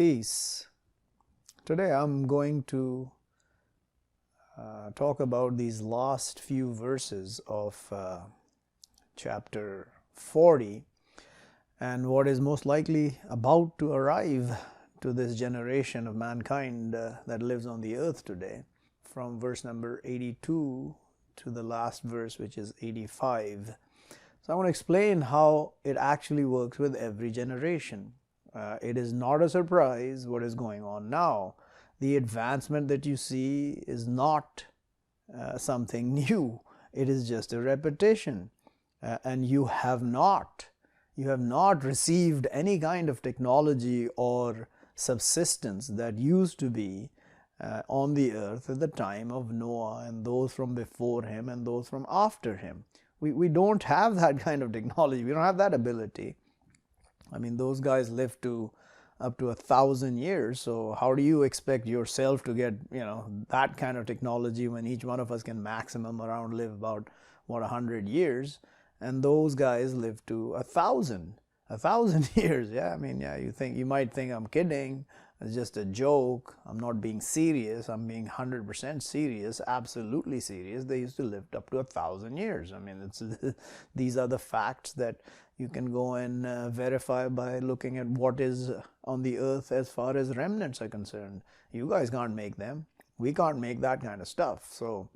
Peace. Today I'm going to talk about these last few verses of chapter 40 and what is most likely about to arrive to this generation of mankind that lives on the earth today, from verse number 82 to the last verse, which is 85. So I want to explain how it actually works with every generation. It is not a surprise what is going on now. The advancement that you see is not something new. It is just a repetition. And you have not received any kind of technology or subsistence that used to be on the earth at the time of Noah and those from before him and those from after him. We don't have that kind of technology. We don't have that ability. I mean, those guys lived to up to 1,000 years, so how do you expect yourself to get, that kind of technology when each one of us can maximum around live about, 100 years, and those guys lived to 1,000 years. Yeah, I mean, yeah, you might think I'm kidding, it's just a joke, I'm not being serious, I'm being 100% serious, absolutely serious. They used to live up to 1,000 years. I mean, these are the facts that you can go and verify by looking at what is on the earth as far as remnants are concerned. You guys can't make them. We can't make that kind of stuff. So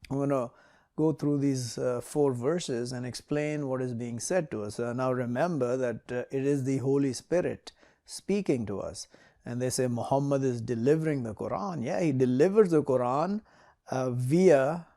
I'm going to go through these 4 verses and explain what is being said to us. Now remember that it is the Holy Spirit speaking to us. And they say Muhammad is delivering the Quran. Yeah, he delivers the Quran via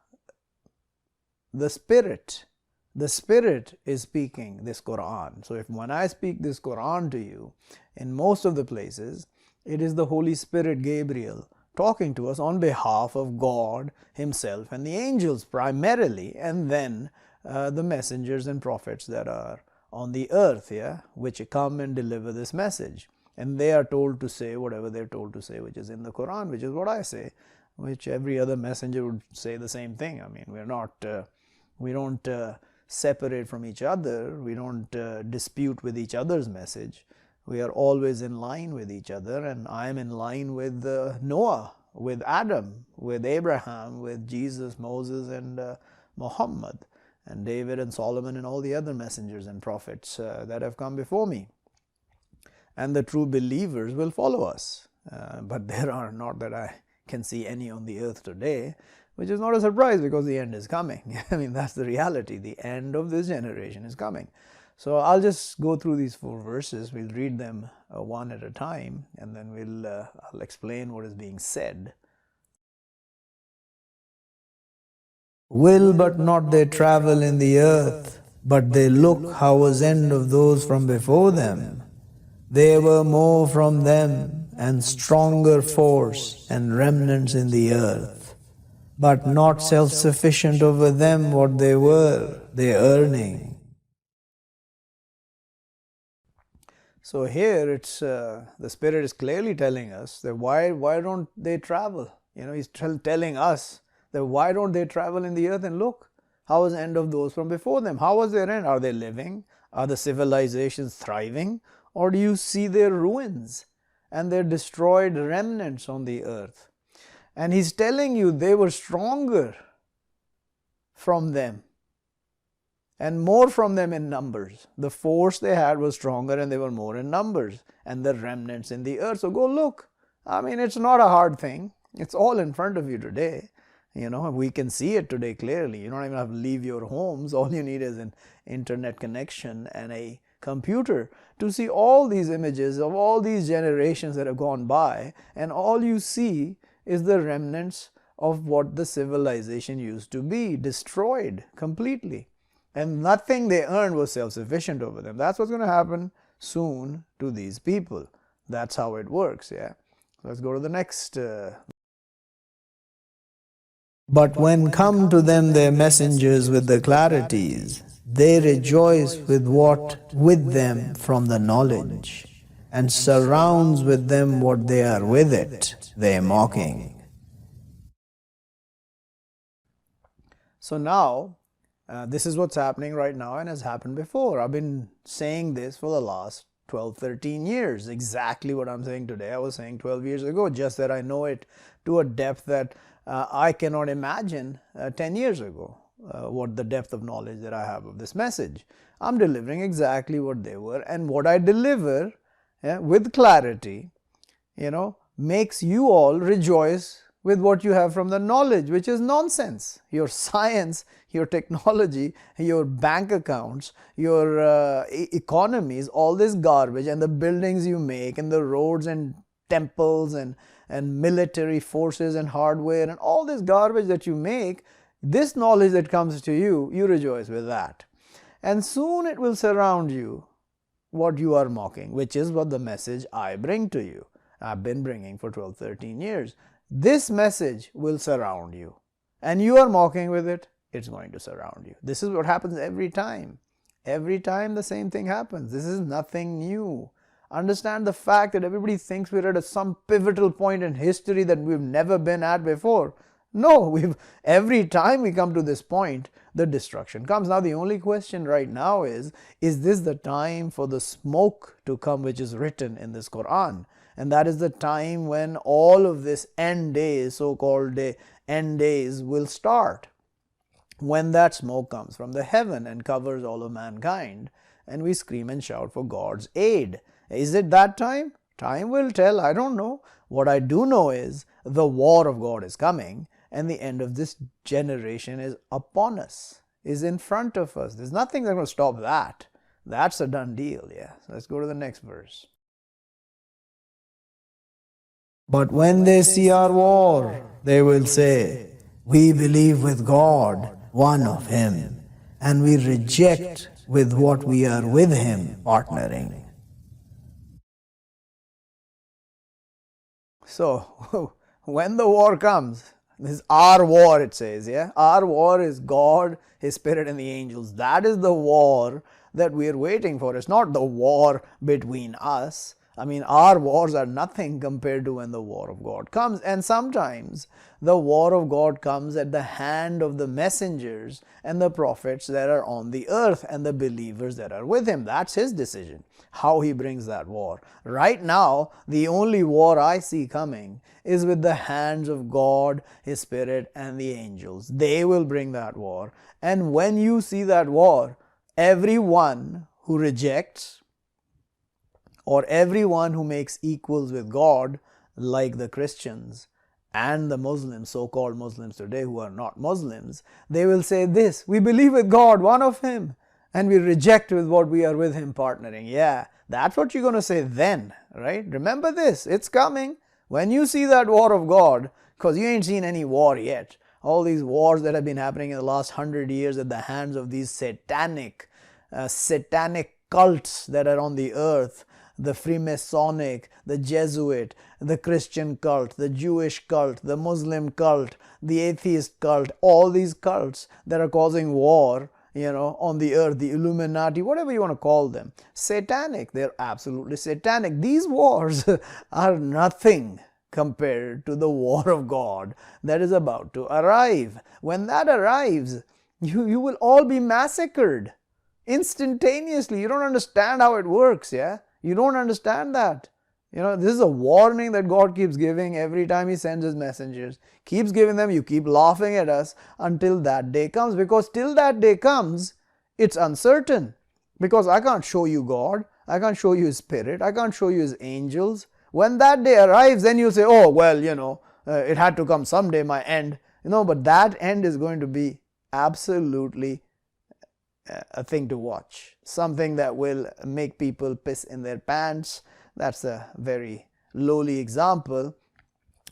the Spirit. The Spirit is speaking this Quran. So when I speak this Quran to you, in most of the places, it is the Holy Spirit, Gabriel, talking to us on behalf of God Himself and the angels primarily, and then the messengers and prophets that are on the earth, which come and deliver this message. And they are told to say whatever they're told to say, which is in the Quran, which is what I say, which every other messenger would say the same thing. I mean, we don't separate from each other, we don't dispute with each other's message. We are always in line with each other, and I am in line with Noah, with Adam, with Abraham, with Jesus, Moses, and Muhammad, and David and Solomon and all the other messengers and prophets that have come before me. And the true believers will follow us. But there are not that I can see any on the earth today, which is not a surprise because the end is coming. I mean, that's the reality. The end of this generation is coming. So I'll just go through these 4 verses. We'll read them one at a time, and then I'll explain what is being said. Will but not they travel in the earth, but they look how was end of those from before them. They were more from them, and stronger force, and remnants in the earth. But not self-sufficient over them what they were, they earning. So here it's the Spirit is clearly telling us that why don't they travel? He's telling us that why don't they travel in the earth and look? How was the end of those from before them? How was their end? Are they living? Are the civilizations thriving? Or do you see their ruins and their destroyed remnants on the earth? And he's telling you they were stronger from them and more from them in numbers. The force they had was stronger and they were more in numbers, and the remnants in the earth. So go look. I mean, it's not a hard thing. It's all in front of you today. We can see it today clearly. You don't even have to leave your homes. All you need is an internet connection and a computer to see all these images of all these generations that have gone by, and all you see is the remnants of what the civilization used to be, destroyed completely. And nothing they earned was self-sufficient over them. That's what's going to happen soon to these people. That's how it works, Let's go to the next. But when come to them their messengers with the clarities, they rejoice with what with them from the knowledge, and surrounds with them what they are with it, they mocking. So now, this is what's happening right now and has happened before. I've been saying this for the last 12, 13 years. Exactly what I'm saying today, I was saying 12 years ago, just that I know it to a depth that I cannot imagine 10 years ago, what the depth of knowledge that I have of this message. I'm delivering exactly what they were, and what I deliver with clarity, makes you all rejoice with what you have from the knowledge, which is nonsense. Your science, your technology, your bank accounts, your economies, all this garbage, and the buildings you make, and the roads and temples and military forces and hardware and all this garbage that you make, this knowledge that comes to you, you rejoice with that. And soon it will surround you, what you are mocking, which is what the message I bring to you. I've been bringing for 12, 13 years. This message will surround you, and you are mocking with it, it's going to surround you. This is what happens every time. Every time the same thing happens. This is nothing new. Understand the fact that everybody thinks we're at some pivotal point in history that we've never been at before. No, every time we come to this point, the destruction comes. Now the only question right now is this the time for the smoke to come, which is written in this Quran? And that is the time when all of this end days, so-called end days, will start. When that smoke comes from the heaven and covers all of mankind, and we scream and shout for God's aid. Is it that time? Time will tell. I don't know. What I do know is the war of God is coming, and the end of this generation is upon us, is in front of us. There's nothing that's going to stop that. That's a done deal. Yeah. So let's go to the next verse. But when they see our war, they will say, we believe with God, one of Him, and we reject with what we are with Him partnering. So, when the war comes, this is our war, it says, yeah? Our war is God, His Spirit, and the angels. That is the war that we are waiting for. It's not the war between us. I mean, our wars are nothing compared to when the war of God comes. And sometimes the war of God comes at the hand of the messengers and the prophets that are on the earth and the believers that are with Him. That's His decision, how He brings that war. Right now, the only war I see coming is with the hands of God, His Spirit, and the angels. They will bring that war. And when you see that war, everyone who rejects, or everyone who makes equals with God, like the Christians and the Muslims, so-called Muslims today who are not Muslims, they will say this, we believe with God, one of Him, and we reject with what we are with Him partnering. Yeah, that's what you're going to say then, right? Remember this, it's coming. When you see that war of God, because you ain't seen any war yet, all these wars that have been happening in the last 100 years at the hands of these satanic cults that are on the earth, the Freemasonic, the Jesuit, the Christian cult, the Jewish cult, the Muslim cult, the atheist cult, all these cults that are causing war, on the earth, the Illuminati, whatever you want to call them, satanic. They're absolutely satanic. These wars are nothing compared to the war of God that is about to arrive. When that arrives, you will all be massacred instantaneously. You don't understand how it works, yeah? You don't understand that. This is a warning that God keeps giving every time He sends His messengers. Keeps giving them, you keep laughing at us until that day comes. Because till that day comes, it's uncertain. Because I can't show you God. I can't show you His Spirit. I can't show you His angels. When that day arrives, then you'll say, oh, well, it had to come someday, my end. But that end is going to be absolutely a thing to watch, something that will make people piss in their pants. That's a very lowly example.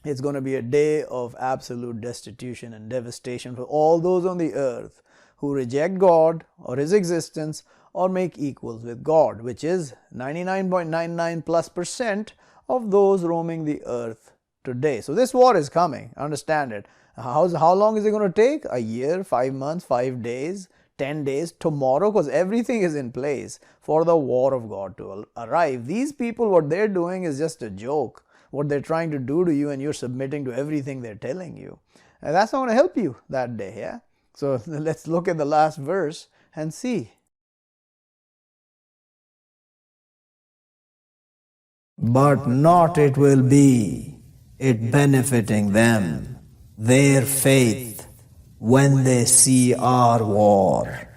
It's going to be a day of absolute destitution and devastation for all those on the earth who reject God or His existence or make equals with God, which is 99.99+% of those roaming the earth today. So this war is coming, understand it. How long is it going to take? A year, 5 months, 5 days, 10 days, tomorrow, because everything is in place for the war of God to arrive. These people, what they're doing is just a joke. What they're trying to do to you, and you're submitting to everything they're telling you. And that's not going to help you that day, yeah? So let's look at the last verse and see. but not it will be, it benefiting them, their faith, when they see our war.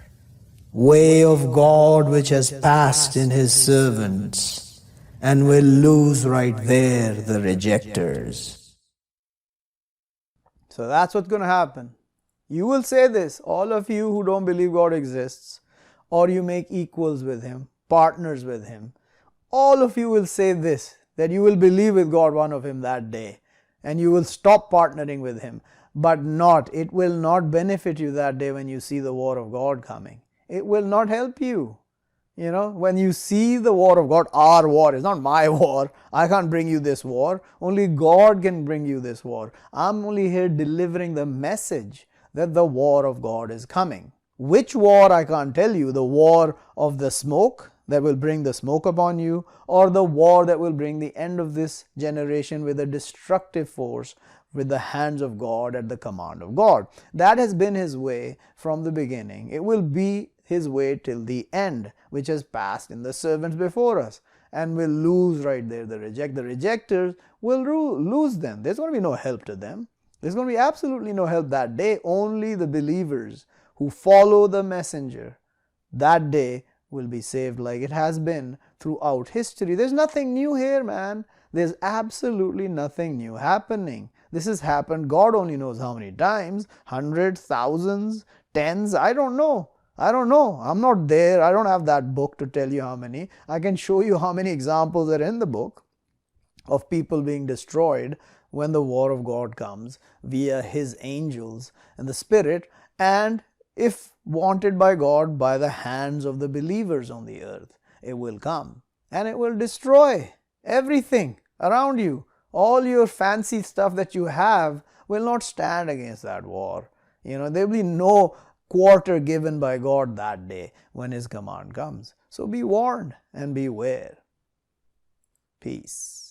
Way of God which has passed in His servants, and will lose right there the rejectors. So that's what's going to happen. You will say this, all of you who don't believe God exists, or you make equals with Him, partners with Him, all of you will say this, that you will believe with God one of Him that day, and you will stop partnering with Him, but it will not benefit you that day when you see the war of God coming. It will not help you. You know, when you see the war of God, our war, it's not my war. I can't bring you this war. Only God can bring you this war. I'm only here delivering the message that the war of God is coming. Which war I can't tell you, the war of the smoke that will bring the smoke upon you, or the war that will bring the end of this generation with a destructive force with the hands of God at the command of God. That has been His way from the beginning. It will be His way till the end, which has passed in the servants before us, and will lose right there the rejectors will lose them. There's going to be no help to them. There's going to be absolutely no help that day. Only the believers who follow the messenger that day will be saved, like it has been throughout history. There's nothing new here, man. There's absolutely nothing new happening. This has happened, God only knows how many times, hundreds, thousands, tens, I don't know. I'm not there. I don't have that book to tell you how many. I can show you how many examples are in the book of people being destroyed when the war of God comes via His angels and the Spirit, and if wanted by God, by the hands of the believers on the earth, it will come and it will destroy everything around you. All your fancy stuff that you have will not stand against that war. You know, there will be no quarter given by God that day when His command comes. So be warned and beware. Peace.